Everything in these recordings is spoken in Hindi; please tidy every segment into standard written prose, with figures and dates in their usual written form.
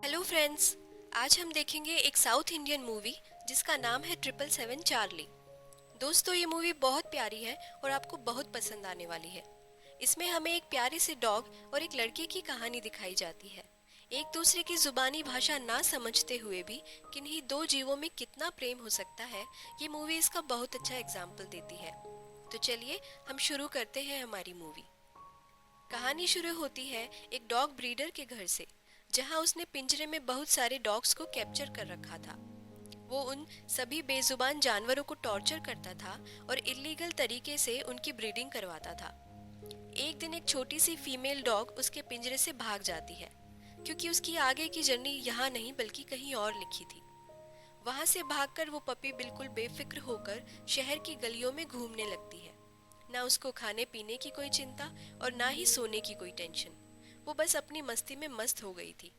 Hello friends. आज हम देखेंगे एक साउथ इंडियन मूवी जिसका नाम है 777 चार्ली। दोस्तों, ये मूवी बहुत प्यारी है और आपको बहुत पसंद आने वाली है। इसमें हमें एक प्यारे से डॉग और एक लड़के की कहानी दिखाई जाती है। एक दूसरे की जुबानी भाषा ना समझते हुए भी किन्हीं दो जीवों में कितना प्रेम हो सकता है, ये मूवी इसका बहुत अच्छा एग्जाम्पल देती है। तो चलिए हम शुरू करते हैं हमारी मूवी। कहानी शुरू होती है एक डॉग ब्रीडर के घर से, जहां उसने पिंजरे में बहुत सारे डॉग्स को कैप्चर कर रखा था। वो उन सभी बेजुबान जानवरों को टॉर्चर करता था और इलीगल तरीके से उनकी ब्रीडिंग करवाता था। एक दिन एक छोटी सी फीमेल डॉग उसके पिंजरे से भाग जाती है, क्योंकि उसकी आगे की जर्नी यहाँ नहीं बल्कि कहीं और लिखी थी। वहां से भागकर वो पपी बिल्कुल बेफिक्र होकर शहर की गलियों में घूमने लगती है। ना उसको खाने पीने की कोई चिंता और ना ही सोने की कोई टेंशन। वो बस अपनी मस्ती में मस्त हो गई थी।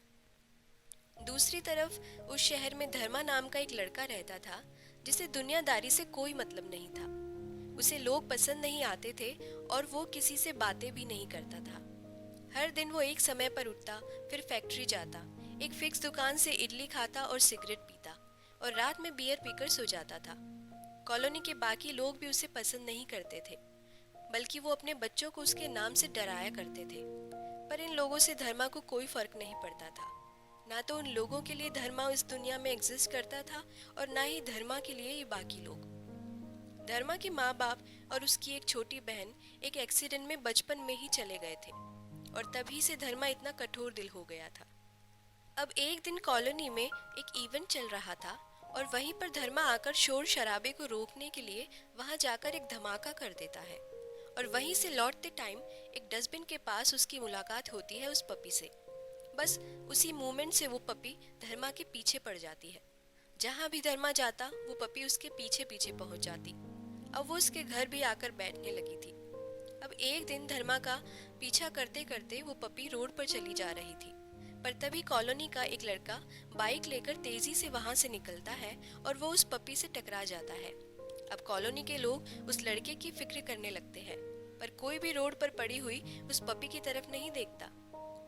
दूसरी तरफ उस शहर में धर्मा नाम का एक लड़का रहता था, जिसे दुनियादारी से कोई मतलब नहीं था। उसे लोग पसंद नहीं आते थे और वो किसी से बातें भी नहीं करता था। हर दिन वो एक समय पर उठता, फिर फैक्ट्री जाता, एक फिक्स दुकान से इडली खाता और सिगरेट पीता, और रात में बियर पीकर सो जाता था। कॉलोनी के बाकी लोग भी उसे पसंद नहीं करते थे, बल्कि वो अपने बच्चों को उसके नाम से डराया करते थे। पर इन लोगों से धर्मा को कोई फर्क नहीं पड़ता था। ना तो उन लोगों के लिए धर्मा इस दुनिया में एग्जिस्ट करता था और ना ही धर्मा के लिए ये बाकी लोग। धर्मा के माँ बाप और उसकी एक छोटी बहन एक एक्सीडेंट में बचपन में ही चले गए थे, और तभी से धर्मा इतना कठोर दिल हो गया था। अब एक दिन कॉलोनी में एक इवेंट चल रहा था, और वहीं पर धर्मा आकर शोर शराबे को रोकने के लिए वहां जाकर एक धमाका कर देता है। और वहीं से लौटते टाइम एक डस्टबिन के पास उसकी मुलाकात होती है उस पपी से। बस उसी मोमेंट से वो पपी धर्मा के पीछे पड़ जाती है। जहां भी धर्मा जाता वो पपी उसके पीछे पीछे पहुंच जाती। अब वो उसके घर भी आकर बैठने लगी थी। अब एक दिन धर्मा का पीछा करते करते वो पपी रोड पर चली जा रही थी, पर तभी कॉलोनी का एक लड़का बाइक लेकर तेजी से वहां से निकलता है और वो उस पपी से टकरा जाता है। अब कॉलोनी के लोग उस लड़के की फिक्र करने लगते हैं, पर कोई भी रोड पर पड़ी हुई उस पपी की तरफ नहीं देखता।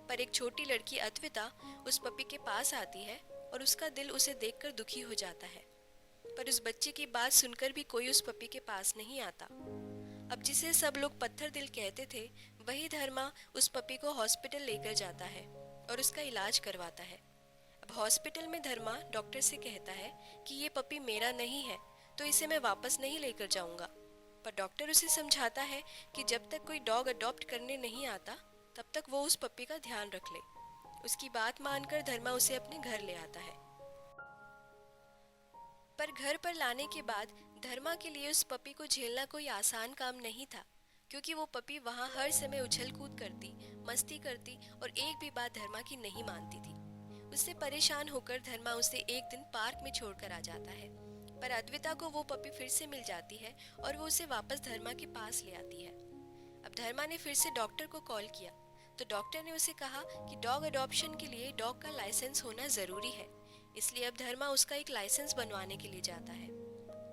पर एक छोटी लड़की अद्विता उस पपी के पास आती है और उसका दिल उसे देखकर दुखी हो जाता है। पर उस बच्चे की बात सुनकर भी कोई उस पपी के पास नहीं आता। अब जिसे सब लोग पत्थर दिल कहते थे, वही धर्मा उस पपी को हॉस्पिटल लेकर जाता है और उसका इलाज करवाता है। अब हॉस्पिटल में धर्मा डॉक्टर से कहता है कि ये पपी मेरा नहीं है, तो इसे मैं वापस नहीं लेकर जाऊंगा। पर डॉक्टर उसे समझाता है कि जब तक कोई डॉग अडॉप्ट करने नहीं आता, तब तक वो उस पपी का ध्यान रख ले। उसकी बात मानकर धर्मा उसे अपने घर ले आता है। पर घर पर लाने के बाद धर्मा के लिए उस पपी को झेलना कोई आसान काम नहीं था, क्योंकि वो पपी वहाँ हर समय उछल कूद करती, मस्ती करती और एक भी बात धर्मा की नहीं मानती थी। उससे परेशान होकर धर्मा उसे एक दिन पार्क में छोड़कर आ जाता है। पर अद्विता को वो पपी फिर से मिल जाती है और वो उसे वापस धर्मा के पास ले आती है। अब धर्मा ने फिर से डॉक्टर को कॉल किया, तो डॉक्टर ने उसे कहा कि डॉग अडॉप्शन के लिए डॉग का लाइसेंस होना ज़रूरी है। इसलिए अब धर्मा उसका एक लाइसेंस बनवाने के लिए जाता है।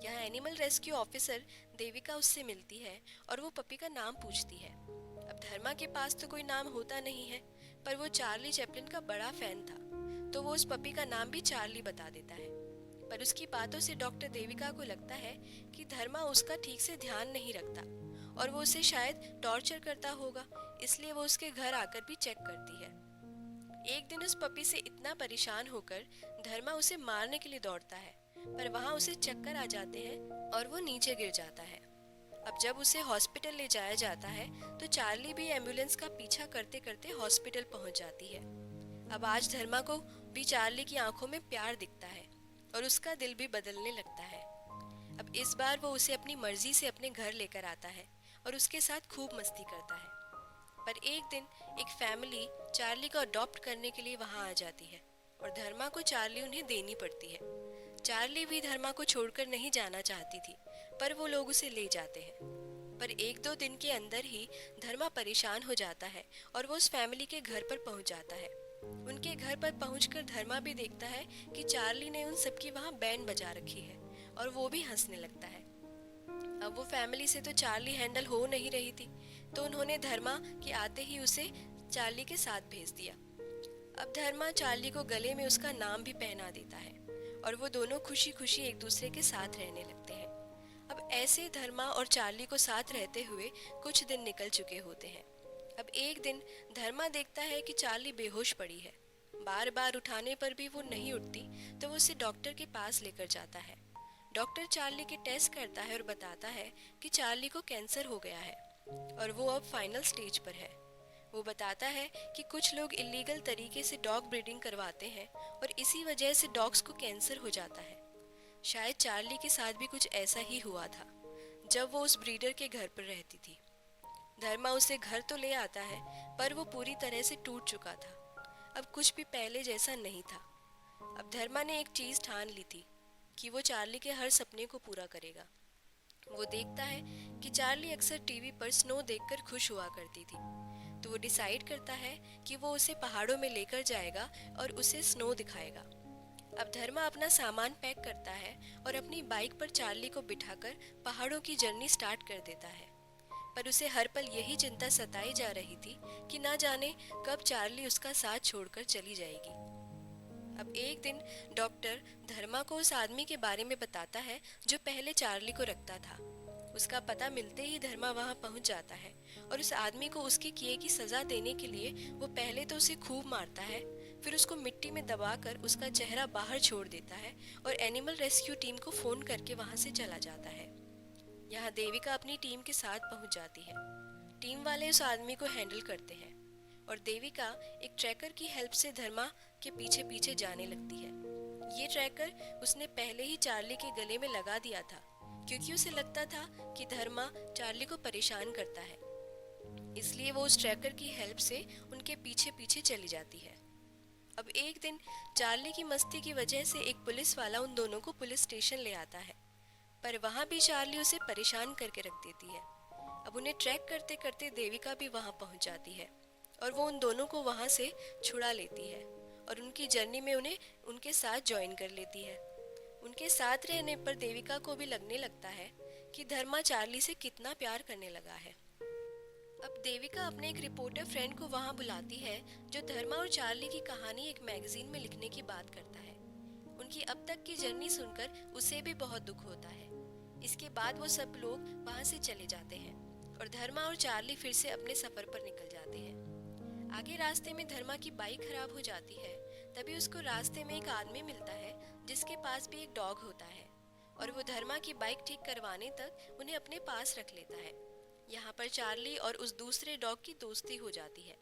यहाँ एनिमल रेस्क्यू ऑफिसर देविका उससे मिलती है और वो पपी का नाम पूछती है। अब धर्मा के पास तो कोई नाम होता नहीं है, पर वो चार्ली चैपलिन का बड़ा फैन था, तो वो उस पपी का नाम भी चार्ली बता देता है। पर उसकी बातों से डॉक्टर देविका को लगता है कि धर्मा उसका ठीक से ध्यान नहीं रखता और वो उसे शायद टॉर्चर करता होगा, इसलिए वो उसके घर आकर भी चेक करती है। एक दिन उस पपी से इतना परेशान होकर धर्मा उसे मारने के लिए दौड़ता है, पर वहां उसे चक्कर आ जाते हैं और वो नीचे गिर जाता है। अब जब उसे हॉस्पिटल ले जाया जाता है, तो चार्ली भी एम्बुलेंस का पीछा करते करते हॉस्पिटल पहुंच जाती है। अब आज धर्मा को भी चार्ली की आंखों में प्यार दिखता है और उसका दिल भी बदलने लगता है। अब इस बार वो उसे अपनी मर्जी से अपने घर लेकर आता है और उसके साथ खूब मस्ती करता है। पर एक दिन एक फैमिली चार्ली को अडॉप्ट करने के लिए वहां आ जाती है और धर्मा को चार्ली उन्हें देनी पड़ती है। चार्ली भी धर्मा को छोड़कर नहीं जाना चाहती थी, पर वो लोग उसे ले जाते हैं। पर एक दो दिन के अंदर ही धर्मा परेशान हो जाता है और वो उस फैमिली के घर पर पहुंच जाता है। उनके घर पर पहुंचकर धर्मा भी देखता है कि चार्ली ने उन सबकी वहां बैंड बजा रखी है, और वो भी हंसने लगता है। अब वो फैमिली से तो चार्ली हैंडल हो नहीं रही थी, तो उन्होंने धर्मा के आते ही उसे चार्ली के साथ भेज दिया। अब धर्मा चार्ली को गले में उसका नाम भी पहना देता है और वो दोनों खुशी खुशी एक दूसरे के साथ रहने लगते हैं। अब ऐसे धर्मा और चार्ली को साथ रहते हुए कुछ दिन निकल चुके होते हैं। अब एक दिन धर्मा देखता है कि चार्ली बेहोश पड़ी है। बार बार उठाने पर भी वो नहीं उठती, तो वो उसे डॉक्टर के पास लेकर जाता है। डॉक्टर चार्ली के टेस्ट करता है और बताता है कि चार्ली को कैंसर हो गया है और वो अब फाइनल स्टेज पर है। वो बताता है कि कुछ लोग इलीगल तरीके से डॉग ब्रीडिंग करवाते हैं और इसी वजह से डॉग्स को कैंसर हो जाता है। शायद चार्ली के साथ भी कुछ ऐसा ही हुआ था जब वो उस ब्रीडर के घर पर रहती थी। धर्मा उसे घर तो ले आता है, पर वो पूरी तरह से टूट चुका था। अब कुछ भी पहले जैसा नहीं था। अब धर्मा ने एक चीज ठान ली थी कि वो चार्ली के हर सपने को पूरा करेगा। वो देखता है कि चार्ली अक्सर टीवी पर स्नो देखकर खुश हुआ करती थी, तो वो डिसाइड करता है कि वो उसे पहाड़ों में लेकर जाएगा और उसे स्नो दिखाएगा। अब धर्मा अपना सामान पैक करता है और अपनी बाइक पर चार्ली को बिठाकर पहाड़ों की जर्नी स्टार्ट कर देता है। पर उसे हर पल यही चिंता सताई जा रही थी कि ना जाने कब चार्ली उसका साथ छोड़कर चली जाएगी। अब एक दिन डॉक्टर धर्मा को उस आदमी के बारे में बताता है जो पहले चार्ली को रखता था। उसका पता मिलते ही धर्मा वहां पहुंच जाता है और उस आदमी को उसके किए की सजा देने के लिए वो पहले तो उसे खूब मारता है, फिर उसको मिट्टी में दबाकर उसका चेहरा बाहर छोड़ देता है और एनिमल रेस्क्यू टीम को फोन करके वहां से चला जाता है। यहाँ देविका अपनी टीम के साथ पहुंच जाती है। टीम वाले उस आदमी को हैंडल करते हैं और देविका एक ट्रैकर की हेल्प से धर्मा के पीछे पीछे जाने लगती है। ये ट्रैकर उसने पहले ही चार्ली के गले में लगा दिया था, क्योंकि उसे लगता था कि धर्मा चार्ली को परेशान करता है। इसलिए वो उस ट्रैकर की हेल्प से उनके पीछे पीछे चली जाती है। अब एक दिन चार्ली की मस्ती की वजह से एक पुलिस वाला उन दोनों को पुलिस स्टेशन ले आता है, पर वहाँ भी चार्ली उसे परेशान करके रख देती है। अब उन्हें ट्रैक करते करते देविका भी वहाँ पहुँच जाती है और वो उन दोनों को वहाँ से छुड़ा लेती है और उनकी जर्नी में उन्हें उनके साथ ज्वाइन कर लेती है। उनके साथ रहने पर देविका को भी लगने लगता है कि धर्मा चार्ली से कितना प्यार करने लगा है। अब देविका अपने एक रिपोर्टर फ्रेंड को वहाँ बुलाती है जो धर्मा और चार्ली की कहानी एक मैगजीन में लिखने की बात करता है। उनकी अब तक की जर्नी सुनकर उसे भी बहुत दुख होता है। इसके बाद वो सब लोग वहाँ से चले जाते हैं और धर्मा और चार्ली फिर से अपने सफर पर निकल जाते हैं। आगे रास्ते में धर्मा की बाइक खराब हो जाती है। तभी उसको रास्ते में एक आदमी मिलता है जिसके पास भी एक डॉग होता है और वो धर्मा की बाइक ठीक करवाने तक उन्हें अपने पास रख लेता है। यहाँ पर चार्ली और उस दूसरे डॉग की दोस्ती हो जाती है,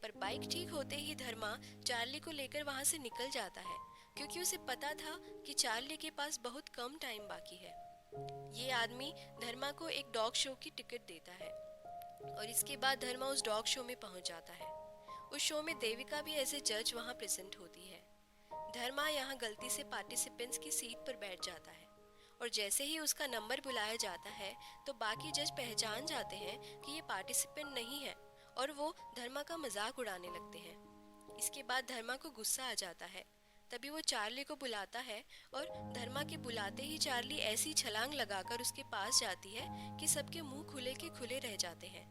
पर बाइक ठीक होते ही धर्मा चार्ली को लेकर वहाँ से निकल जाता है, क्योंकि उसे पता था कि चार्ली के पास बहुत कम टाइम बाकी है। ये आदमी धर्मा को एक डॉग शो की टिकट देता है और इसके बाद धर्मा उस डॉग शो में पहुंच जाता है। उस शो में देविका भी एज ए जज वहां प्रेजेंट होती है। धर्मा यहाँ गलती से पार्टिसिपेंट्स की सीट पर बैठ जाता है और जैसे ही उसका नंबर बुलाया जाता है तो बाकी जज पहचान जाते हैं कि ये पार्टिसिपेंट नहीं है और वो धर्मा का मजाक उड़ाने लगते हैं। इसके बाद धर्मा को गुस्सा आ जाता है। तभी वो चार्ली को बुलाता है और धर्मा के बुलाते ही चार्ली ऐसी छलांग लगाकर उसके पास जाती है कि सबके मुंह खुले के खुले रह जाते हैं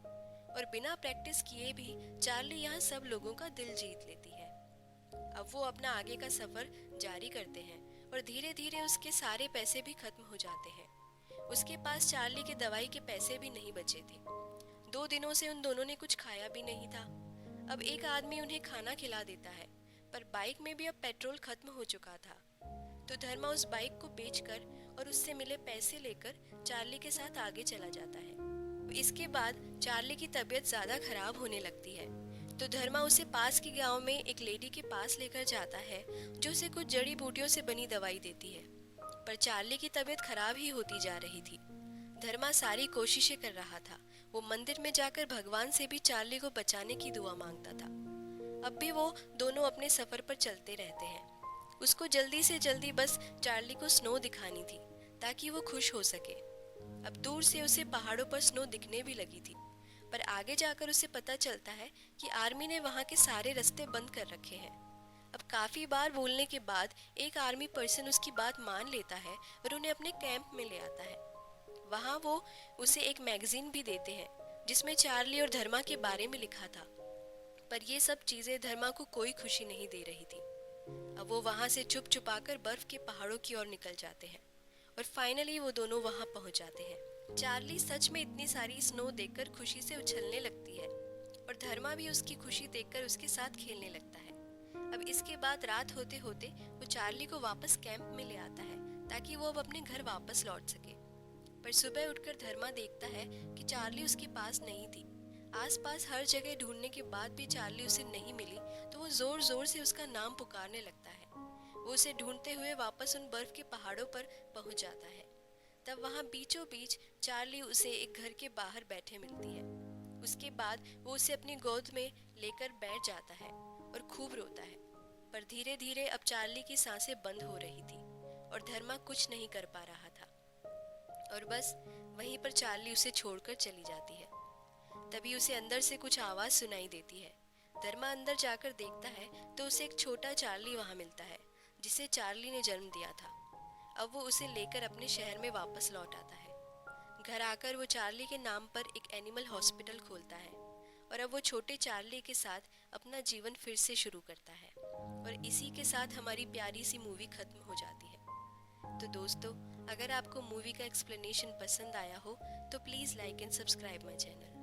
और बिना प्रैक्टिस किए भी चार्ली यहाँ सब लोगों का दिल जीत लेती है। अब वो अपना आगे का सफर जारी करते हैं और धीरे धीरे उसके सारे पैसे भी खत्म हो जाते हैं। उसके पास चार्ली के दवाई के पैसे भी नहीं बचे थे। 2 दिनों से उन दोनों ने कुछ खाया भी नहीं था। अब एक आदमी उन्हें खाना खिला देता है, पर बाइक में भी अब पेट्रोल खत्म हो चुका था। तो धर्मा उस बाइक को बेचकर और उससे मिले पैसे लेकर चार्ली के साथ आगे चला जाता है। इसके बाद चार्ली की तबीयत ज्यादा खराब होने लगती है, तो धर्मा उसे पास के गांव में एक लेडी के पास लेकर जाता है जो उसे कुछ जड़ी बूटियों से बनी दवाई देती है। पर चार्ली की तबीयत खराब ही होती जा रही थी। धर्मा सारी कोशिशें कर रहा था। वो मंदिर में जाकर भगवान से भी चार्ली को बचाने की दुआ मांगता था। अब भी वो दोनों अपने सफर पर चलते रहते हैं। उसको जल्दी से जल्दी बस चार्ली को स्नो दिखानी थी ताकि वो खुश हो सके। अब दूर से उसे पहाड़ों पर स्नो दिखने भी लगी थी, पर आगे जाकर उसे पता चलता है कि आर्मी ने वहाँ के सारे रास्ते बंद कर रखे हैं। अब काफी बार बोलने के बाद एक आर्मी पर्सन उसकी बात मान लेता है और उन्हें अपने कैंप में ले आता है। वहाँ वो उसे एक मैगजीन भी देते हैं जिसमें चार्ली और धर्मा के बारे में लिखा था। पर ये सब चीजें धर्मा को कोई खुशी नहीं दे रही थी। अब वो वहां से चुप चुपाकर बर्फ के पहाड़ों की ओर निकल जाते हैं और फाइनली वो दोनों वहां पहुंच जाते हैं। चार्ली सच में इतनी सारी स्नो देखकर खुशी से उछलने लगती है और धर्मा भी उसकी खुशी देखकर उसके साथ खेलने लगता है। अब इसके बाद रात होते होते वो चार्ली को वापस कैंप में ले आता है ताकि वो अब अपने घर वापस लौट सके। पर सुबह उठकर धर्मा देखता है कि चार्ली उसके पास नहीं थी। आसपास हर जगह ढूंढने के बाद भी चार्ली उसे नहीं मिली तो वो जोर जोर से उसका नाम पुकारने लगता है। वो उसे ढूंढते हुए वापस उन बर्फ के पहाड़ों पर पहुंच जाता है। तब वहां बीचों बीच चार्ली उसे एक घर के बाहर बैठे मिलती है। उसके बाद वो उसे अपनी गोद में लेकर बैठ जाता है और खूब रोता है। पर धीरे धीरे अब चार्ली की सांसें बंद हो रही थी और धर्मा कुछ नहीं कर पा रहा था और बस वहीं पर चार्ली उसे छोड़कर चली जाती है। तभी उसे अंदर से कुछ आवाज सुनाई देती है। धर्मा अंदर जाकर देखता है तो उसे एक छोटा चार्ली वहां मिलता है जिसे चार्ली ने जन्म दिया था। अब वो उसे लेकर अपने शहर में वापस लौट आता है। घर आकर वो चार्ली के नाम पर एक एनिमल हॉस्पिटल खोलता है और अब वो छोटे चार्ली के साथ अपना जीवन फिर से शुरू करता है। और इसी के साथ हमारी प्यारी सी मूवी खत्म हो जाती है। तो दोस्तों, अगर आपको मूवी का एक्सप्लेनेशन पसंद आया हो तो please like and subscribe my channel.